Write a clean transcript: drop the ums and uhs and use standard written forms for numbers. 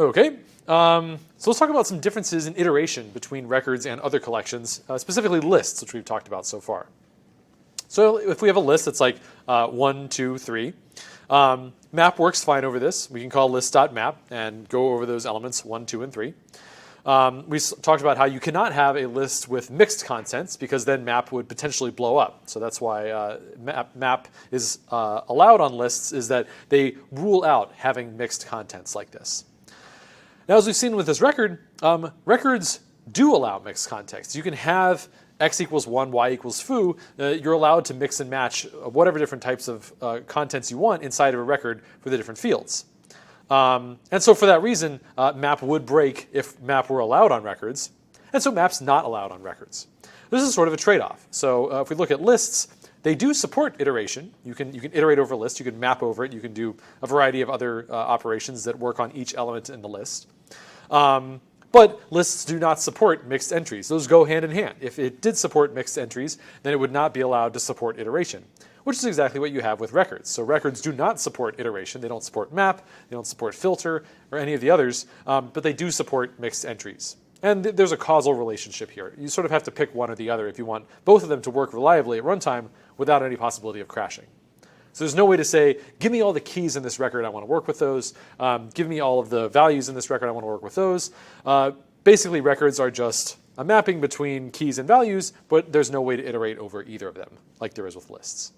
Okay, so let's talk about some differences in iteration between records and other collections, specifically lists, which we've talked about so far. So if we have a list that's like 1, 2, 3, map works fine over this. We can call list.map and go over those elements 1, 2, and 3. We talked about how you cannot have a list with mixed contents because then map would potentially blow up. So that's why map is allowed on lists, is that they rule out having mixed contents like this. Now, as we've seen with this record, records do allow mixed contexts. You can have x equals 1, y equals foo. You're allowed to mix and match whatever different types of contents you want inside of a record for the different fields. And so for that reason, map would break if map were allowed on records. And so map's not allowed on records. This is sort of a trade-off. So if we look at lists, they do support iteration. You can iterate over a list. You can map over it. You can do a variety of other operations that work on each element in the list. But lists do not support mixed entries. Those go hand in hand. If it did support mixed entries, then it would not be allowed to support iteration, which is exactly what you have with records. So records do not support iteration. They don't support map. They don't support filter or any of the others, but they do support mixed entries. And there's a causal relationship here. You sort of have to pick one or the other if you want both of them to work reliably at runtime without any possibility of crashing. So there's no way to say, give me all the keys in this record, I want to work with those. Give me all of the values in this record, I want to work with those. Basically, records are just a mapping between keys and values, but there's no way to iterate over either of them, like there is with lists.